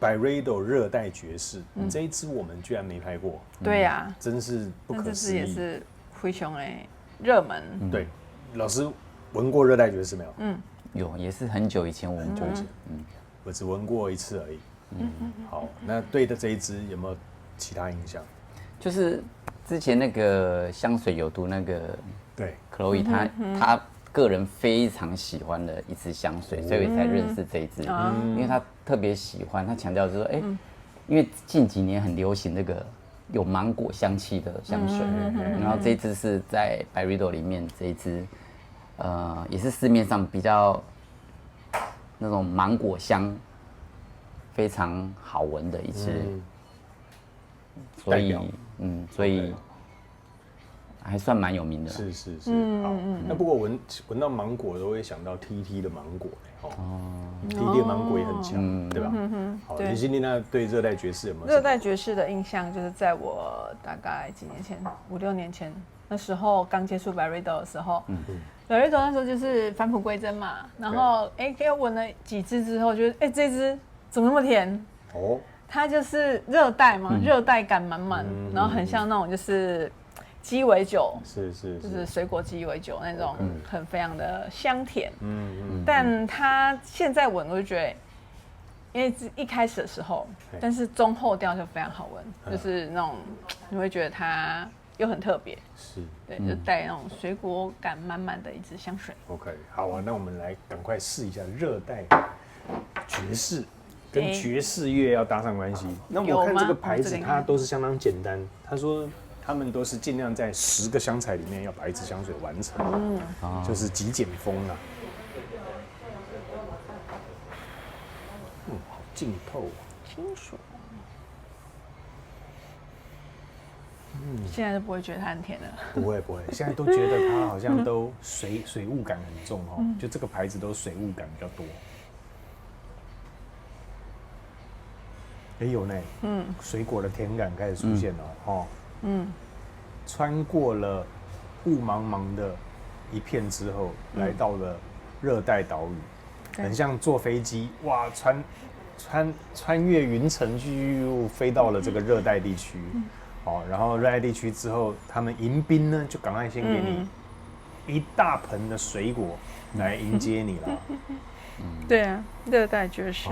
Byredo 热带爵士，这一支我们居然没拍过。对呀，真是不可思议。这支也是非常的热门。对，老师闻过热带爵士没有？有，也是很久以前闻过。我只闻过一次而已。好，那对的这一支有没有其他印象？就是之前那个香水有毒那个，对 ，Chloe 她个人非常喜欢的一支香水，所以才认识这一支，因为她特别喜欢，她强调就是说，因为近几年很流行那个有芒果香气的香水，然后这一支是在 Byredo 里面这一支，也是市面上比较那种芒果香非常好闻的一支，所以还算蛮有名的。是。好，那不过闻到芒果都会想到 TT 的芒果，TT 的芒果也很强，对吧？好，林心丽那对热带爵士有没有？热带爵士的印象就是在我大概几年前，5、6年前，那时候刚接触 Byredo 的时候，Byredo 那时候就是返璞归真嘛，然后给我闻了几支之后，觉得这支怎么那么甜？哦，它就是热带嘛，热带感满满，然后很像那种就是鸡尾酒，就是水果鸡尾酒那种，很非常的香甜。但它现在闻我就觉得，因为一开始的时候，但是中后调就非常好闻，就是那种你会觉得它又很特别，对，就带那种水果感满满的一支香水。OK， 好啊，那我们来赶快试一下热带爵士。跟爵士乐要搭上关系。那我看这个牌子，它都是相当简单。他说他们都是尽量在10个香材里面要把一支香水完成，就是极简风啊。好浸透，清爽。现在都不会觉得它很甜了。不会，现在都觉得它好像都水雾感很重哦。就这个牌子都水雾感比较多。有呢，水果的甜感开始出现了，穿过了雾茫茫的一片之后，来到了热带岛屿，很像坐飞机，哇，穿越云层，就飞到了这个热带地区，然后热带地区之后，他们迎宾呢，就赶快先给你一大盆的水果来迎接你了，对啊，热带爵士。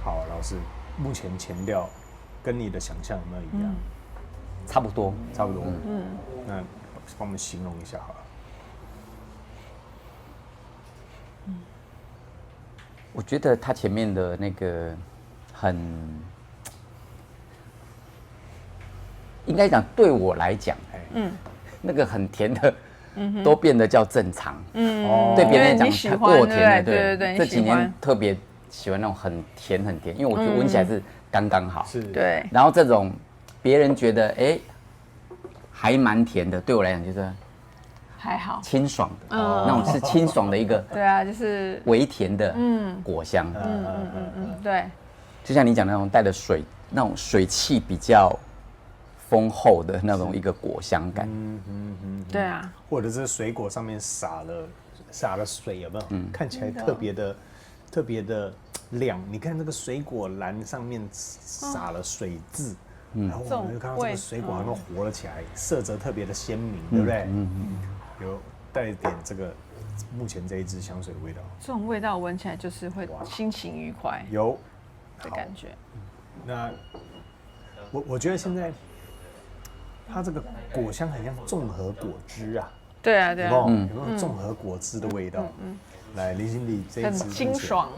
好，老师，目前前调跟你的想象有没有一样？差不多。那帮我们形容一下好了。我觉得他前面的那个应该讲对我来讲，那个很甜的，都变得叫正常。对别人来讲过甜的，对。这几年特别喜欢那种很甜，因为我觉得闻起来是刚刚好。对。然后这种别人觉得还蛮甜的，对我来讲就是还好，清爽的，那种是清爽的一个。对啊，就是微甜的果香。对。就像你讲的那种带的水，那种水汽比较丰厚的那种一个果香感。对啊。或者是水果上面洒了水，有没有？看起来特别的亮。你看这个水果篮上面洒了水渍，然后我们就看到这个水果好像活了起来，色泽特别的鲜明，对不对？有带点这个目前这一支香水的味道。这种味道闻起来就是会心情愉快，有的感觉。那我觉得现在它这个果香很像综合果汁啊。对啊，有没有综合果汁的味道？来，林心理这一支很清爽，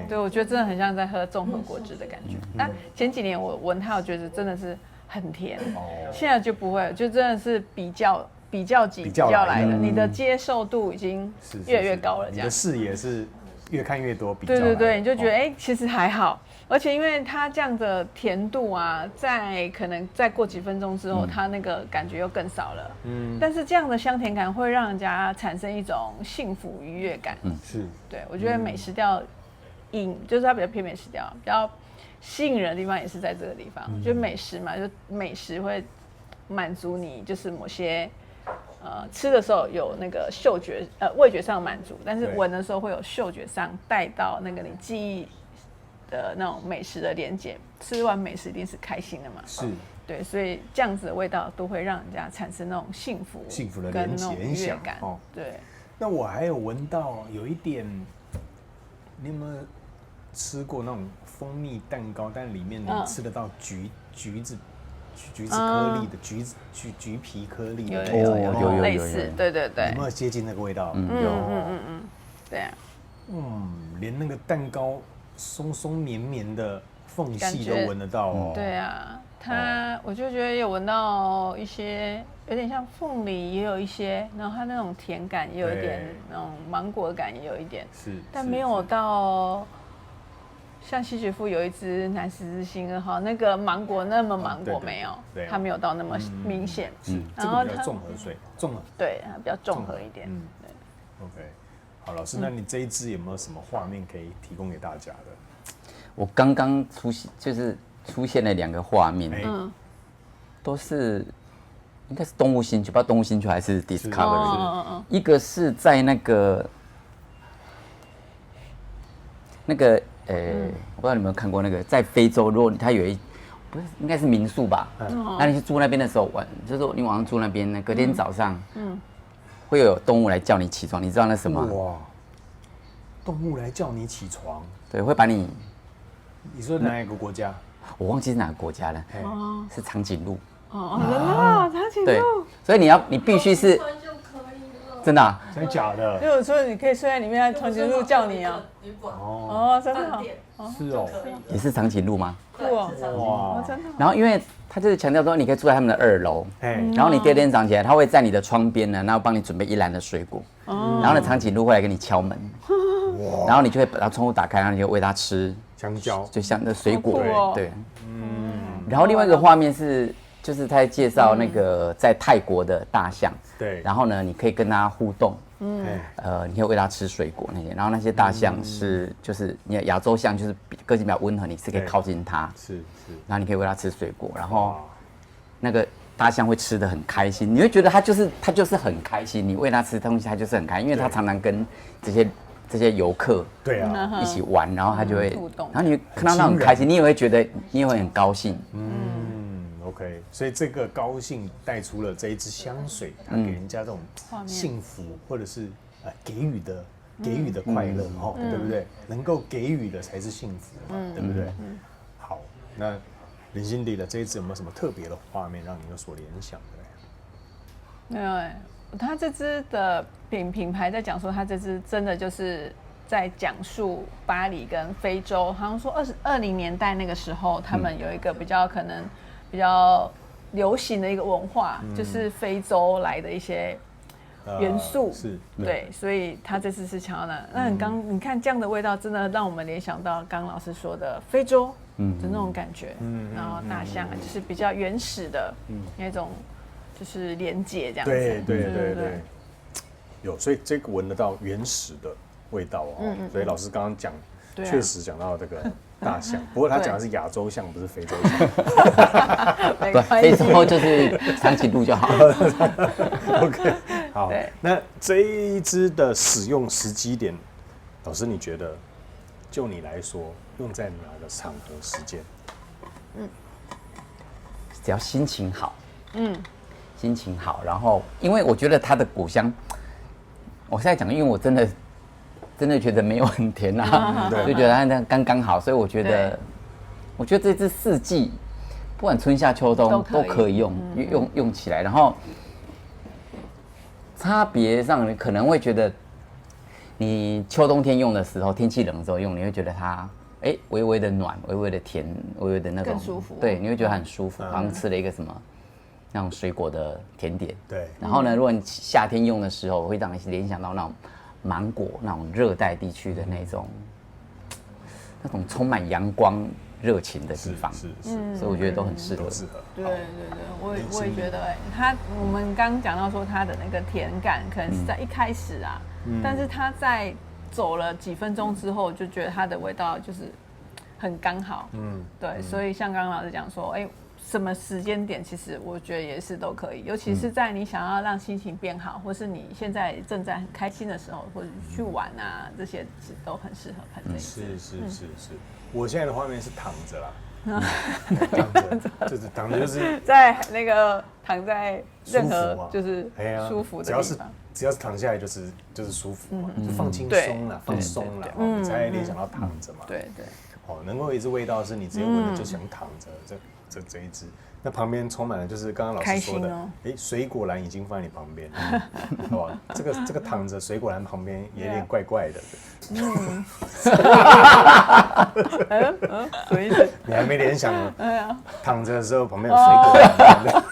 对，我觉得真的很像在喝综合果汁的感觉。但前几年我闻它，我觉得真的是很甜，现在就不会，就真的是比较来的，你的接受度已经越来越高了，这样。你的视野是越看越多，比较对，你就觉得其实还好。而且因为它这样的甜度啊，可能再过几分钟之后，它那个感觉又更少了。但是这样的香甜感会让人家产生一种幸福愉悦感。是。对，我觉得美食调就是它比较偏美食调，比较吸引人的地方也是在这个地方。就美食嘛，就美食会满足你，就是某些吃的时候有那个嗅觉味觉上满足，但是闻的时候会有嗅觉上带到那个你记忆的那种美食的连结，吃完美食一定是开心的嘛。是，对，所以这样子的味道都会让人家产生那种幸福的跟那种联想感。哦。对。那我还有闻到有一点，你有没有吃过那种蜂蜜蛋糕，但里面你吃得到橘子颗粒的橘皮颗粒的那种？有类似，对对对。有没有接近那个味道？对啊。连那个蛋糕松松绵绵的缝隙都闻得到哦。对啊，我就觉得有闻到一些有点像凤梨，也有一些，然后它那种甜感也有一点，那种芒果感也有一点，但没有到像西决富有一只南十字星2号那个芒果那么芒果没有，它没有到那么明显。然后它比较综合水，对，它比较综合一点。对 OK， 好，老师，那你这一支有没有什么画面可以提供给大家的？我刚刚出现了2个画面，都是应该是动物星球，不知道动物星球还是 Discovery。一个是在那个，我不知道你有没有看过那个，在非洲，如果它有不是应该是民宿吧？那你去住那边的时候就是说你晚上住那边呢，隔天早上，会有动物来叫你起床，你知道那什么？哇，动物来叫你起床？对，会把你。你说哪一个国家？我忘记是哪个国家了，是长颈鹿。真的，长颈鹿。对，所以你必须是真的，真的假的？就有时候你可以睡在里面，长颈鹿叫你啊。真的。是哦，也是长颈鹿吗？是哦，哇，真的。然后因为他就是强调说，你可以住在他们的2楼，然后你第2天早上起来，他会在你的窗边呢，然后帮你准备一篮的水果，然后呢，长颈鹿会来跟你敲门，然后你就会把它窗户打开，然后你就喂它吃香蕉，就像那水果，对，然后另外一个画面是，就是他在介绍那个在泰国的大象，对，然后呢，你可以跟它互动，你可以喂它吃水果那些，然后那些大象就是你的亚洲象，就是个性比较温和，你是可以靠近它，是，然后你可以喂它吃水果，然后那个大象会吃得很开心，你会觉得它就是很开心，你喂它吃东西，它就是很开心，因为它常常跟这些游客一起玩，然后它就会，然后你看到它很开心，你也会觉得你也会很高兴。OK， 所以这个高兴带出了这一支香水，它给人家这种幸福或者是给予的快乐对不对？能够给予的才是幸福嘛，对不对？好，那林心迪的这一支有没有什么特别的画面让你有所联想的？没有他这支的品牌在讲说，他这支真的就是在讲述巴黎跟非洲，好像说20年代那个时候，他们有一个比较流行的一个文化，就是非洲来的一些元素，对，所以他这次是强调的。那你看这样的味道，真的让我们联想到刚刚老师说的非洲的那种感觉，然后大象就是比较原始的那种。就是连结这样子，对，有，所以这个闻得到原始的味道所以老师刚刚讲，确实讲到这个大象，不过他讲的是亚洲象，不是非洲象。对，非洲就是长颈鹿就好。OK， 好，那这一支的使用时机点，老师你觉得，就你来说，用在哪个场合时间？只要心情好，心情好，然后因为我觉得它的果香，我现在讲，因为我真的觉得没有很甜就觉得它刚刚好，所以我觉得这支4季，不管春夏秋冬都可以用起来，然后差别上你可能会觉得，你秋冬天用的时候，天气冷的时候用，你会觉得它微微的暖，微微的甜，微微的那种更舒服，对，你会觉得很舒服，好像吃了一个什么。那种水果的甜点，对。然后呢，如果你夏天用的时候，会让你联想到那种芒果，那种热带地区的那种充满阳光、热情的地方，是，所以我觉得都很适合。对，我也觉得，我们刚讲到说它的那个甜感，可能是在一开始但是它在走了几分钟之后，就觉得它的味道就是很刚好，对，所以像刚刚老师讲说，什么时间点，其实我觉得也是都可以，尤其是在你想要让心情变好，或是你现在正在很开心的时候，或者去玩啊，这些都很适合喷这一支。是，我现在的画面是躺着啦，躺着就是在那个躺在任何就是舒服的地方，只要是躺下来就是舒服嘛，就放轻松啦，放松啦，你才联想到躺着嘛。对。能够有一支味道是你直接闻了就想躺着，这一支。那旁边充满了就是刚刚老师说的，水果篮已经放在你旁边，好吧？这个躺着水果篮旁边也有点怪怪的。所以你还没联想呢？躺着的时候旁边有水果篮，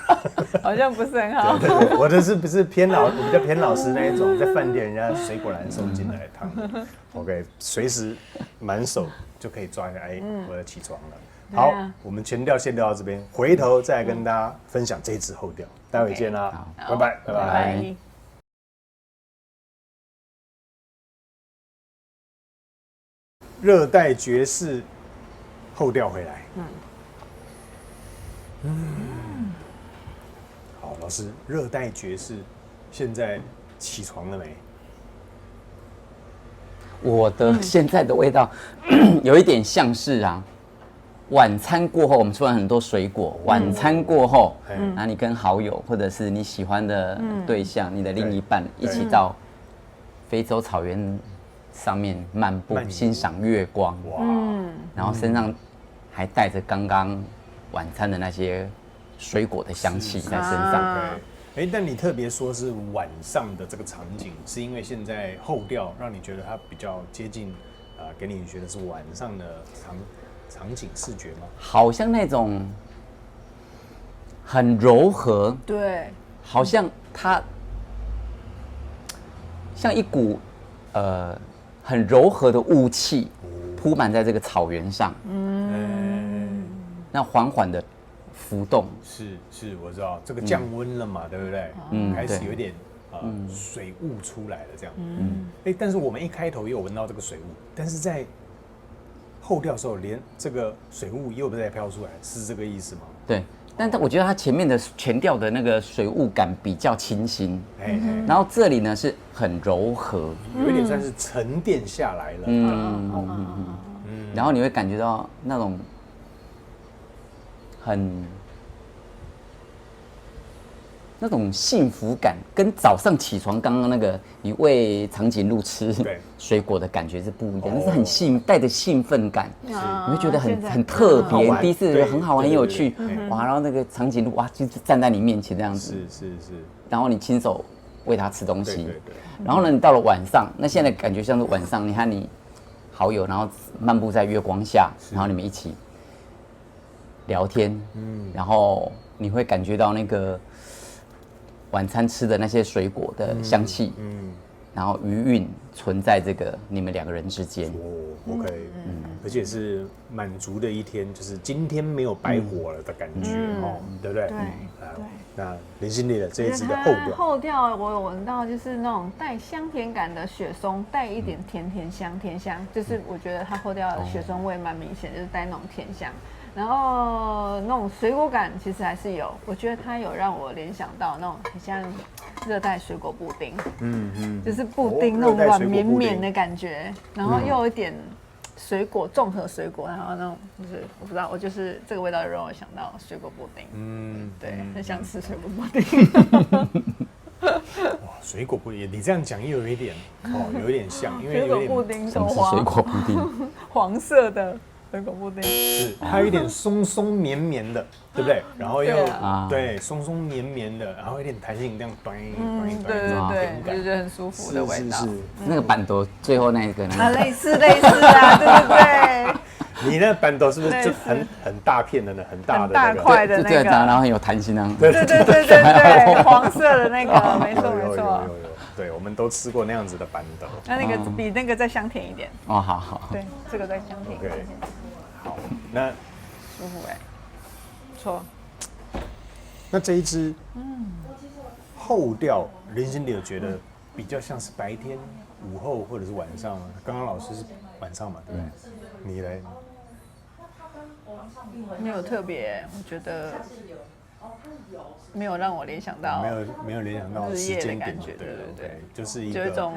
好像不是很好。对，我的是不是我比较偏老师那一种，在饭店人家水果篮送进来躺着 ，OK， 随时满手就可以抓一下，我要起床了。好，我们前调先聊到这边，回头再跟大家分享这一支后调，待会见啦，拜拜。热带爵士后调回来，好，老师，热带爵士现在起床了没？我的现在的味道有一点像是晚餐过后，我们吃完很多水果。晚餐过后，然后你跟好友或者是你喜欢的对象、你的另一半一起到非洲草原上面漫步，欣赏月光。然后身上还带着刚刚晚餐的那些水果的香气在身上。但你特别说是晚上的这个场景，是因为现在后调让你觉得它比较接近，给你觉得是晚上的场景视觉吗？好像那种很柔和，对，好像它像一股很柔和的雾气铺满在这个草原上，那缓缓的浮动。是，我知道这个降温了嘛，对不对？开始有点水雾出来了这样。但是我们一开头也有闻到这个水雾，但是在后调的时候，连这个水雾又不再飘出来，是这个意思吗？对，但我觉得它前面的前调的那个水雾感比较清新，然后这里呢是很柔和，有一点算是沉淀下来了。然后你会感觉到那种那种幸福感，跟早上起床刚刚那个你喂长颈鹿吃水果的感觉是不一样，那是很带着兴奋感，你会觉得很特别，第一次觉得很好玩、很有趣，哇！然后那个长颈鹿哇，就站在你面前这样子，是，然后你亲手喂它吃东西，然后呢，你到了晚上，那现在感觉像是晚上，你和你好友，然后漫步在月光下，然后你们一起聊天，然后你会感觉到那个晚餐吃的那些水果的香气，然后余韵存在这个你们两个人之间。OK，而且是满足的一天，就是今天没有白活了的感觉，对不对？对。那林心丽的这一支的后调，我有闻到就是那种带香甜感的雪松，带一点甜香，就是我觉得它后调的雪松味蛮明显，就是带那种甜香。然后那种水果感其实还是有，我觉得它有让我联想到那种很像热带水果布丁，就是布丁那种软绵绵的感觉，然后又有一点水果综合水果，然后那种就是我不知道，我就是这个味道让我想到水果布丁，对，很想吃水果布丁。哇，水果布丁，你这样讲又有一点有一点像，因为水果布丁什么是水果布丁？黄色的。水果布丁是它有一点松松绵绵的，对不对？然后又对松松绵绵的，然后有点弹性，这样端，对，就觉得很舒服的味道。是那个板豆最后那个类似啊，对不对？你那板豆是不是就很大片的呢？很大的大块的那个，然后很有弹性啊。对，黄色的那个，没错。对，我们都吃过那样子的板豆。那个比那个再香甜一点。好。对，这个再香甜一点。好，那舒服不错。那这一支，后调，林心里有觉得比较像是白天、午后或者是晚上吗？刚刚老师是晚上嘛，对不对？你来。没有特别，我觉得没有让我联想到没有联想到日夜的时间点感觉，对对对，就是有一种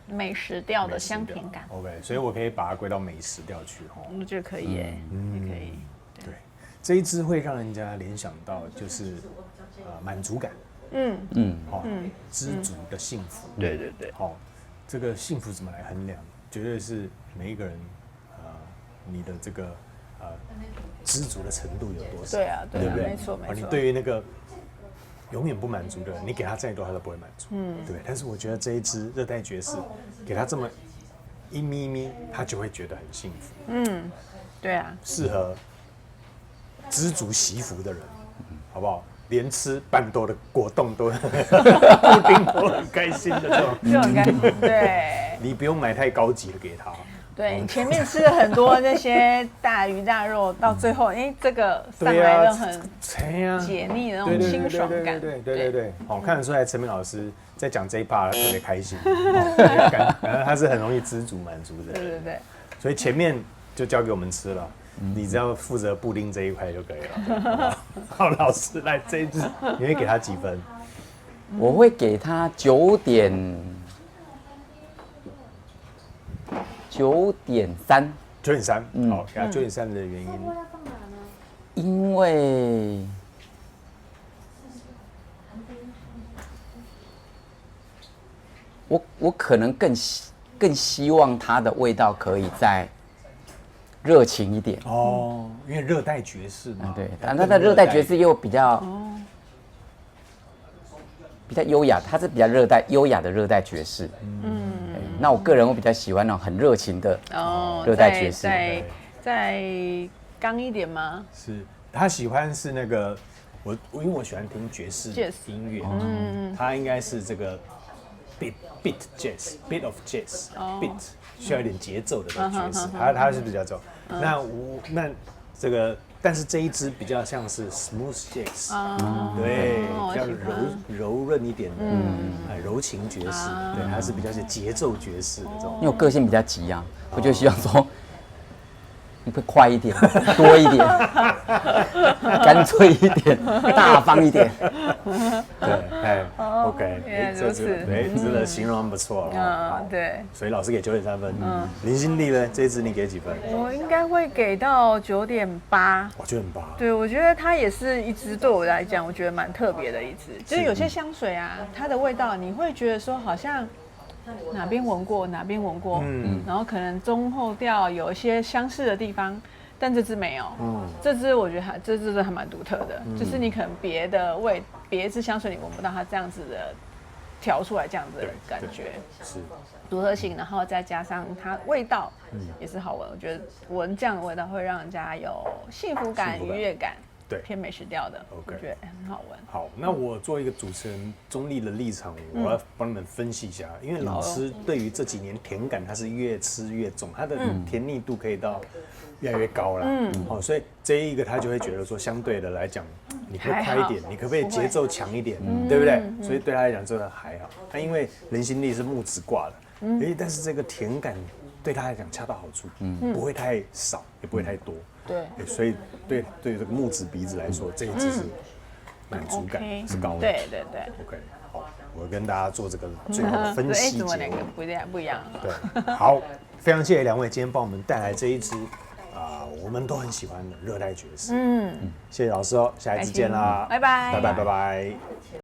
美食调的香甜感。OK， 所以我可以把它归到美食调去哈。我觉得可以耶，也可以。对，这一支会让人家联想到就是满足感，知足的幸福。对对对。好，这个幸福怎么来衡量？绝对是每一个人你的这个知足的程度有多少？对啊，对不对？没错没错。你对于那个永远不满足的人，你给他再多，他都不会满足。对。但是我觉得这一支热带爵士，给他这么一咪咪，他就会觉得很幸福。对啊。适合知足惜福的人，好不好？连吃半多的果冻都布丁都很开心的这种，就很开心。对。你不用买太高级的给他。对，你前面吃了很多那些大鱼大肉，到最后，这个上来了很解腻的那种清爽感。对，好，看得出来陈明老师在讲这一 part 特别开心，感觉他是很容易知足满足的。对。所以前面就交给我们吃了，你只要负责布丁这一块就可以了。好，老师来这一支，你会给他几分？我会给他9.3。9.3，好，给他9.3的原因，因为我可能更希望它的味道可以再热情一点哦，因为热带爵士嘛，对，但它的热带爵士又比较优雅，它是比较优雅的热带爵士。那我个人我比较喜欢那种很热情的热带爵士。再刚一点吗？是他喜欢是那个因为我喜欢听爵士音乐，他应该是这个 beat jazz，bit of jazz，beat 需要一点节奏的爵士，他是比较走。那这个。但是这一支比较像是 smooth jazz，对，比较柔润一点的，柔情爵士，对，它是比较是节奏爵士的这种。因为我个性比较急啊，我就希望说，你会快一点，多一点，干脆一点，大方一点。对，OK， 这支的形容不错了。对。所以老师给9.3分。林心娣呢？这一支你给几分？我应该会给到9.8。9.8。对，我觉得它也是一支对我来讲，我觉得蛮特别的一支。就是有些香水啊，它的味道你会觉得说好像哪边闻过，然后可能中后调有一些相似的地方，但这支没有。这支我觉得这支还蛮独特的，就是你可能别支香水你闻不到它这样子的调出来这样子的感觉，是独特性，然后再加上它味道也是好闻。我觉得闻这样的味道会让人家有幸福感、愉悦感。对，偏美食调的，我觉得很好闻。好，那我作为一个主持人中立的立场，我要帮你们分析一下，因为老师对于这几年甜感，它是越吃越重，它的甜腻度可以到越来越高了。好，所以这一个他就会觉得说，相对的来讲，你可以快一点，你可不可以节奏强一点，对不对？所以对他来讲，这个还好。他因为林心娣是木质挂的，但是这个甜感对他来讲恰到好处，不会太少，也不会太多。对，所以对这个木质鼻子来说，这一支是满足感是高的。对。OK， 好，我跟大家做这个最后的分析。怎么两个不一样？对，好，非常谢谢两位今天帮我们带来这一支我们都很喜欢的热带爵士。谢谢老师哦，下一次见啦，拜拜。